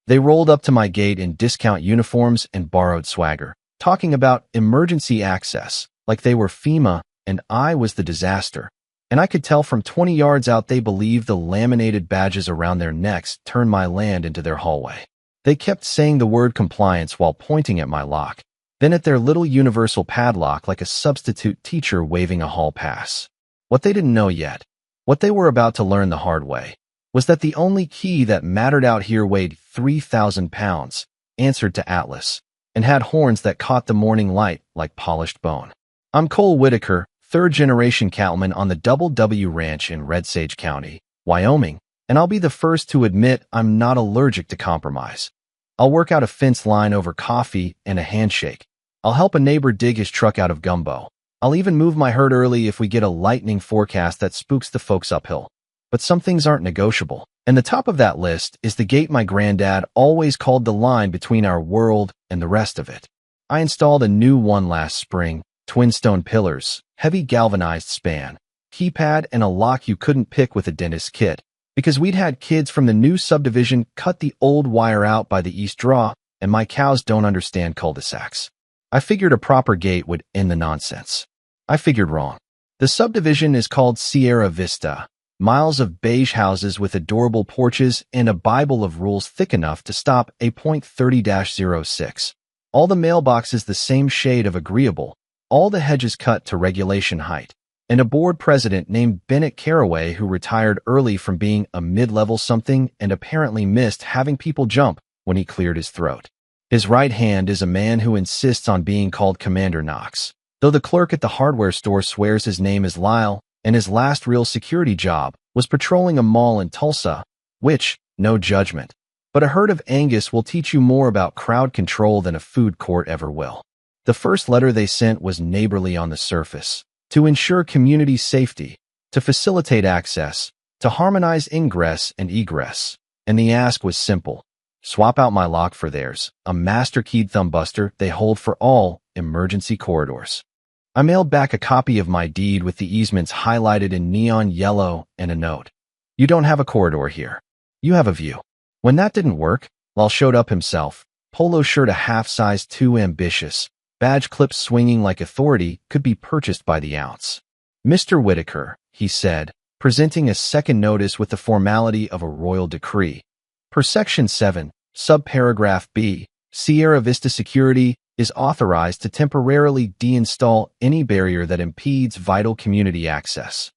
They rolled up to my gate in discount uniforms and borrowed swagger, talking about emergency access, like they were FEMA and I was the disaster. And I could tell from 20 yards out they believed the laminated badges around their necks turned my land into their hallway. They kept saying the word compliance while pointing at my lock, then at their little universal padlock like a substitute teacher waving a hall pass. What they didn't know yet, what they were about to learn the hard way, was that the only key that mattered out here weighed 3,000 pounds, answered to Atlas, and had horns that caught the morning light like polished bone. I'm Cole Whitaker, third-generation cattleman on the Double W Ranch in Red Sage County, Wyoming, and I'll be the first to admit I'm not allergic to compromise. I'll work out a fence line over coffee and a handshake. I'll help a neighbor dig his truck out of gumbo. I'll even move my herd early if we get a lightning forecast that spooks the folks uphill. But some things aren't negotiable, and the top of that list is the gate my granddad always called the line between our world and the rest of it. I installed a new one last spring, twin stone pillars, heavy galvanized span, keypad, and a lock you couldn't pick with a dentist kit, because we'd had kids from the new subdivision cut the old wire out by the east draw, and my cows don't understand cul-de-sacs. I figured a proper gate would end the nonsense. I figured wrong. The subdivision is called Sierra Vista, miles of beige houses with adorable porches and a Bible of rules thick enough to stop a .30-06. All the mailboxes the same shade of agreeable, all the hedges cut to regulation height, and a board president named Bennett Caraway who retired early from being a mid-level something and apparently missed having people jump when he cleared his throat. His right hand is a man who insists on being called Commander Knox, though the clerk at the hardware store swears his name is Lyle, and his last real security job was patrolling a mall in Tulsa, which, no judgment, but a herd of Angus will teach you more about crowd control than a food court ever will. The first letter they sent was neighborly on the surface, to ensure community safety, to facilitate access, to harmonize ingress and egress, and the ask was simple. Swap out my lock for theirs, a master-keyed thumbbuster they hold for all emergency corridors. I mailed back a copy of my deed with the easements highlighted in neon yellow and a note. You don't have a corridor here. You have a view. When that didn't work, Lal showed up himself, polo shirt a half-size too ambitious, badge clips swinging like authority could be purchased by the ounce. Mr. Whitaker, he said, presenting a second notice with the formality of a royal decree. Per Section 7, subparagraph B, Sierra Vista Security is authorized to temporarily deinstall any barrier that impedes vital community access.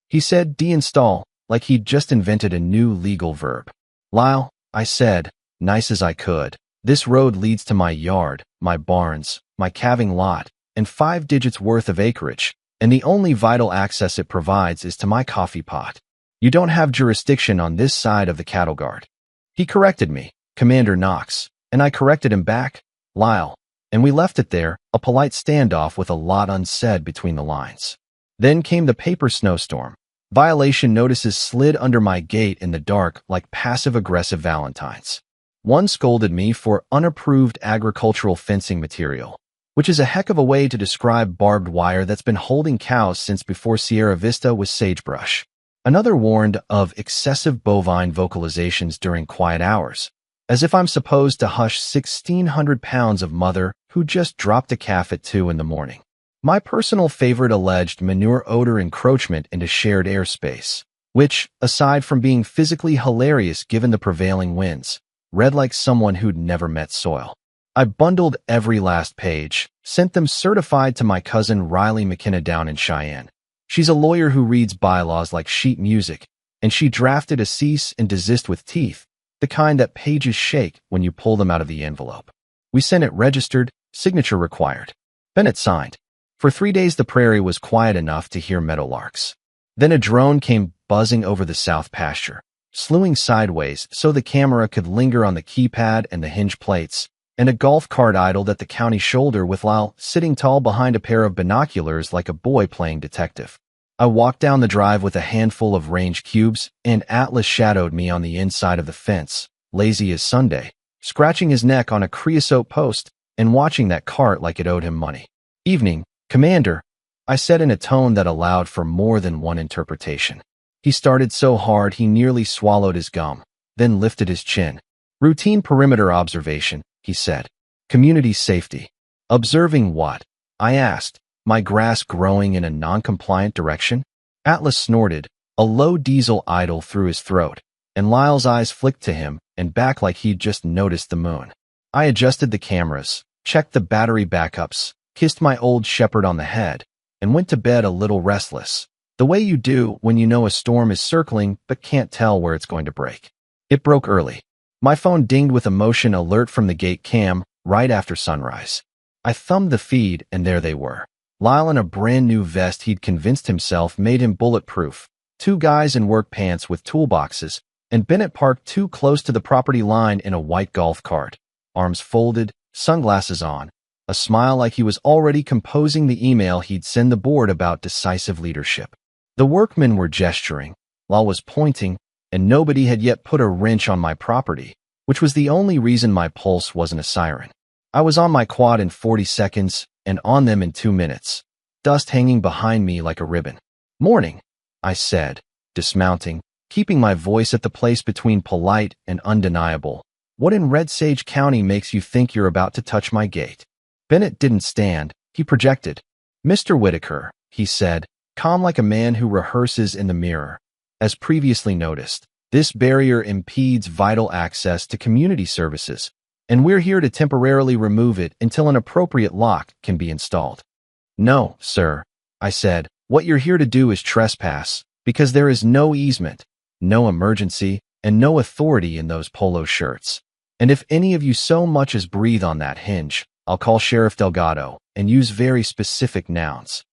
He said deinstall like he'd just invented a new legal verb. Lyle, I said, nice as I could, this road leads to my yard, my barns, my calving lot, and 5 digits worth of acreage, and the only vital access it provides is to my coffee pot. You don't have jurisdiction on this side of the cattle guard. He corrected me, Commander Knox, and I corrected him back, Lyle, and we left it there, a polite standoff with a lot unsaid between the lines. Then came the paper snowstorm. Violation notices slid under my gate in the dark like passive-aggressive valentines. One scolded me for unapproved agricultural fencing material, which is a heck of a way to describe barbed wire that's been holding cows since before Sierra Vista was sagebrush. Another warned of excessive bovine vocalizations during quiet hours, as if I'm supposed to hush 1,600 pounds of mother who just dropped a calf at 2 in the morning. My personal favorite alleged manure odor encroachment into shared airspace, which, aside from being physically hilarious given the prevailing winds, read like someone who'd never met soil. I bundled every last page, sent them certified to my cousin Riley McKenna down in Cheyenne. She's a lawyer who reads bylaws like sheet music, and she drafted a cease and desist with teeth, the kind that pages shake when you pull them out of the envelope. We sent it registered, signature required. Bennett signed. For 3 days the prairie was quiet enough to hear meadowlarks. Then a drone came buzzing over the south pasture, slewing sideways so the camera could linger on the keypad and the hinge plates, and a golf cart idled at the county shoulder with Lyle sitting tall behind a pair of binoculars like a boy playing detective. I walked down the drive with a handful of range cubes, and Atlas shadowed me on the inside of the fence, lazy as Sunday, scratching his neck on a creosote post and watching that cart like it owed him money. Evening, Commander, I said in a tone that allowed for more than one interpretation. He started so hard he nearly swallowed his gum, then lifted his chin. Routine perimeter observation, he said. Community safety. Observing what? I asked, my grasp growing in a non-compliant direction. Atlas snorted, a low diesel idle through his throat, and Lyle's eyes flicked to him and back like he'd just noticed the moon. I adjusted the cameras, checked the battery backups, kissed my old shepherd on the head, and went to bed a little restless, the way you do when you know a storm is circling but can't tell where it's going to break. It broke early. My phone dinged with a motion alert from the gate cam right after sunrise. I thumbed the feed, and there they were. Lyle in a brand new vest he'd convinced himself made him bulletproof, two guys in work pants with toolboxes, and Bennett parked too close to the property line in a white golf cart, arms folded, sunglasses on, a smile like he was already composing the email he'd send the board about decisive leadership. The workmen were gesturing, Lyle was pointing, and nobody had yet put a wrench on my property, which was the only reason my pulse wasn't a siren. I was on my quad in 40 seconds and on them in 2 minutes, dust hanging behind me like a ribbon. Morning, I said, dismounting, keeping my voice at the place between polite and undeniable. What in Red Sage County makes you think you're about to touch my gate? Bennett didn't stand, he projected. Mr. Whitaker, he said, calm like a man who rehearses in the mirror. As previously noticed, this barrier impedes vital access to community services, and we're here to temporarily remove it until an appropriate lock can be installed. No, sir, I said, what you're here to do is trespass, because there is no easement, no emergency, and no authority in those polo shirts. And if any of you so much as breathe on that hinge, I'll call Sheriff Delgado and use very specific nouns.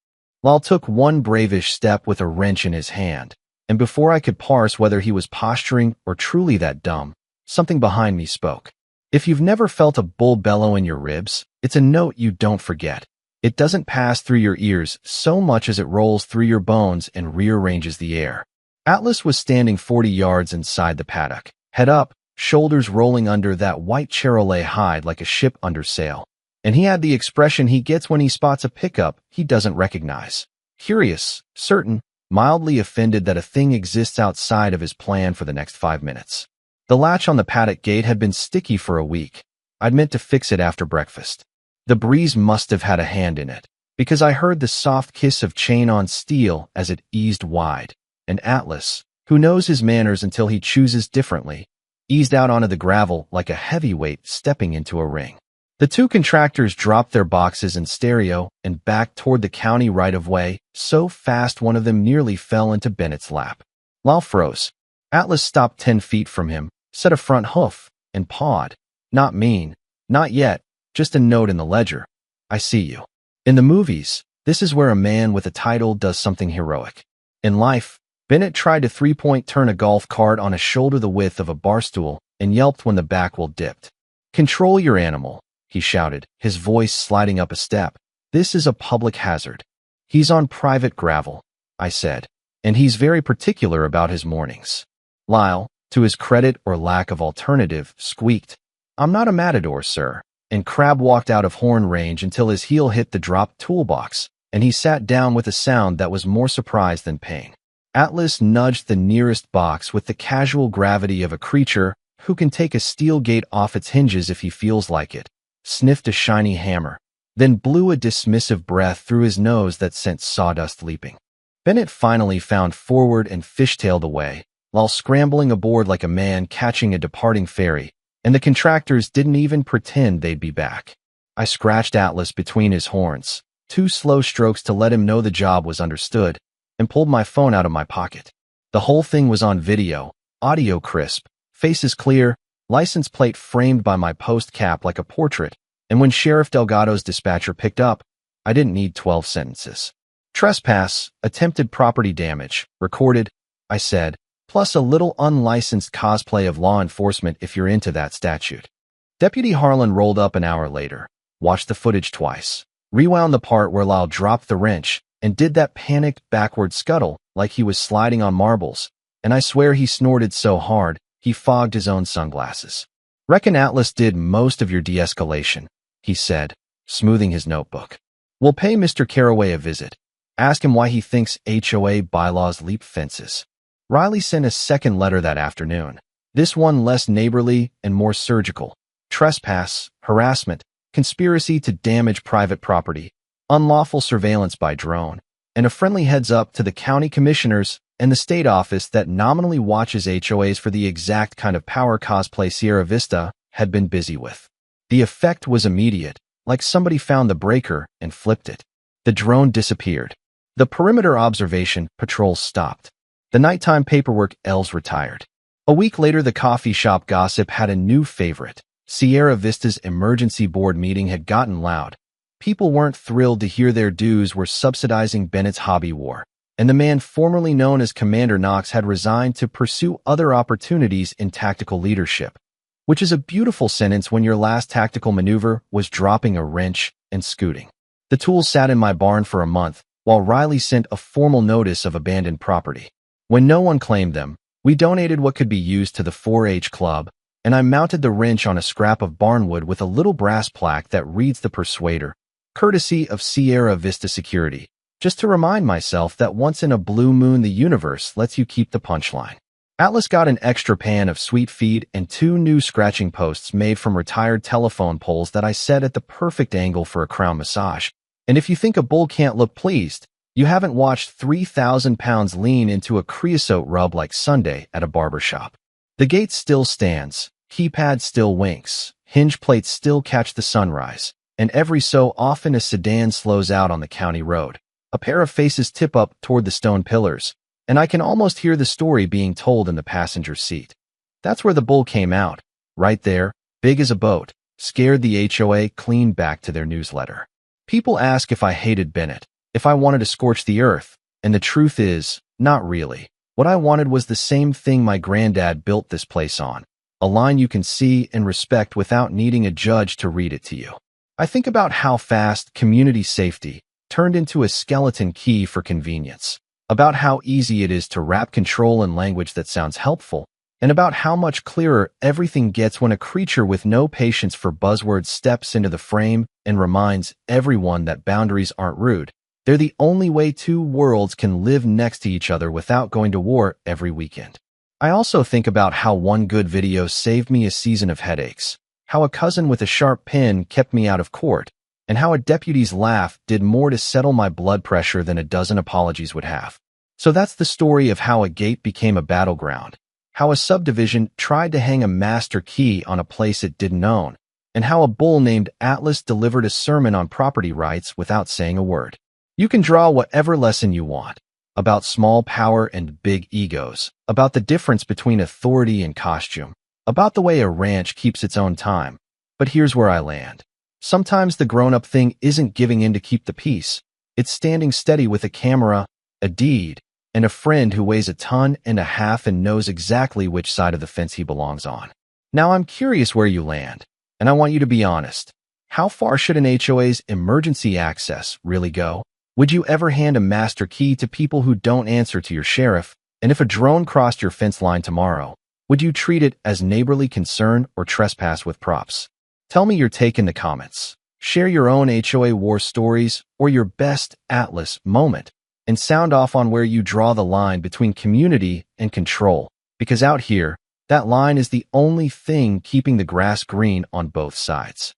Lyle took one bravish step with a wrench in his hand, and before I could parse whether he was posturing or truly that dumb, something behind me spoke. If you've never felt a bull bellow in your ribs, it's a note you don't forget. It doesn't pass through your ears so much as it rolls through your bones and rearranges the air. Atlas was standing 40 yards inside the paddock, head up, shoulders rolling under that white Charolais hide like a ship under sail. And he had the expression he gets when he spots a pickup he doesn't recognize. Curious, certain, mildly offended that a thing exists outside of his plan for the next 5 minutes. The latch on the paddock gate had been sticky for a week. I'd meant to fix it after breakfast. The breeze must have had a hand in it, because I heard the soft kiss of chain on steel as it eased wide, and Atlas, who knows his manners until he chooses differently, eased out onto the gravel like a heavyweight stepping into a ring. The two contractors dropped their boxes and stereo and backed toward the county right-of-way so fast one of them nearly fell into Bennett's lap. Lyle froze. Atlas stopped 10 feet from him, set a front hoof, and pawed. Not mean, not yet, just a note in the ledger. I see you. In the movies, this is where a man with a title does something heroic. In life, Bennett tried to three-point turn a golf cart on a shoulder the width of a bar stool and yelped when the back wheel dipped. Control your animal, he shouted, his voice sliding up a step. This is a public hazard. He's on private gravel, I said, and he's very particular about his mornings. Lyle, to his credit or lack of alternative, squeaked, I'm not a matador, sir, and Crab walked out of horn range until his heel hit the dropped toolbox, and he sat down with a sound that was more surprise than pain. Atlas nudged the nearest box with the casual gravity of a creature who can take a steel gate off its hinges if he feels like it, sniffed a shiny hammer, then blew a dismissive breath through his nose that sent sawdust leaping. Bennett finally found forward and fishtailed away, while scrambling aboard like a man catching a departing ferry, and the contractors didn't even pretend they'd be back. I scratched Atlas between his horns, 2 slow strokes to let him know the job was understood, and pulled my phone out of my pocket. The whole thing was on video, audio crisp, faces clear, license plate framed by my post cap like a portrait, and when Sheriff Delgado's dispatcher picked up, I didn't need 12 sentences. Trespass, attempted property damage, recorded, I said, plus a little unlicensed cosplay of law enforcement if you're into that statute. Deputy Harlan rolled up an hour later, watched the footage twice, rewound the part where Lyle dropped the wrench, and did that panicked backward scuttle like he was sliding on marbles, and I swear he snorted so hard, he fogged his own sunglasses. Reckon Atlas did most of your de-escalation, he said, smoothing his notebook. We'll pay Mr. Carraway a visit. Ask him why he thinks HOA bylaws leap fences. Riley sent a second letter that afternoon, This one less neighborly and more surgical. Trespass, harassment, conspiracy to damage private property, unlawful surveillance by drone, and a friendly heads-up to the county commissioners and the state office that nominally watches HOAs for the exact kind of power cosplay Sierra Vista had been busy with. The effect was immediate, like somebody found the breaker and flipped it. The drone disappeared. The perimeter observation patrols stopped. The nighttime paperwork elves retired. A week later, the coffee shop gossip had a new favorite. Sierra Vista's emergency board meeting had gotten loud. People weren't thrilled to hear their dues were subsidizing Bennett's hobby war, and the man formerly known as Commander Knox had resigned to pursue other opportunities in tactical leadership, which is a beautiful sentence when your last tactical maneuver was dropping a wrench and scooting. The tools sat in my barn for a month, while Riley sent a formal notice of abandoned property. When no one claimed them, we donated what could be used to the 4-H club, and I mounted the wrench on a scrap of barnwood with a little brass plaque that reads The Persuader, courtesy of Sierra Vista Security, just to remind myself that once in a blue moon the universe lets you keep the punchline. Atlas got an extra pan of sweet feed and 2 new scratching posts made from retired telephone poles that I set at the perfect angle for a crown massage. And if you think a bull can't look pleased, you haven't watched 3,000 pounds lean into a creosote rub like Sunday at a barbershop. The gate still stands, keypad still winks, hinge plates still catch the sunrise, and every so often a sedan slows out on the county road. A pair of faces tip up toward the stone pillars, and I can almost hear the story being told in the passenger seat. That's where the bull came out, right there, big as a boat, scared the HOA clean back to their newsletter. People ask if I hated Bennett, if I wanted to scorch the earth, and the truth is, not really. What I wanted was the same thing my granddad built this place on, a line you can see and respect without needing a judge to read it to you. I think about how fast community safety turned into a skeleton key for convenience, about how easy it is to wrap control in language that sounds helpful, and about how much clearer everything gets when a creature with no patience for buzzwords steps into the frame and reminds everyone that boundaries aren't rude. They're the only way 2 worlds can live next to each other without going to war every weekend. I also think about how one good video saved me a season of headaches, how a cousin with a sharp pen kept me out of court, and how a deputy's laugh did more to settle my blood pressure than a dozen apologies would have. So that's the story of how a gate became a battleground, how a subdivision tried to hang a master key on a place it didn't own, and how a bull named Atlas delivered a sermon on property rights without saying a word. You can draw whatever lesson you want, about small power and big egos, about the difference between authority and costume, about the way a ranch keeps its own time. But here's where I land. Sometimes the grown-up thing isn't giving in to keep the peace. It's standing steady with a camera, a deed, and a friend who weighs 1.5 tons and knows exactly which side of the fence he belongs on. Now I'm curious where you land, and I want you to be honest. How far should an HOA's emergency access really go? Would you ever hand a master key to people who don't answer to your sheriff? And if a drone crossed your fence line tomorrow, would you treat it as neighborly concern or trespass with props? Tell me your take in the comments. Share your own HOA war stories or your best Atlas moment, and sound off on where you draw the line between community and control, because out here, that line is the only thing keeping the grass green on both sides.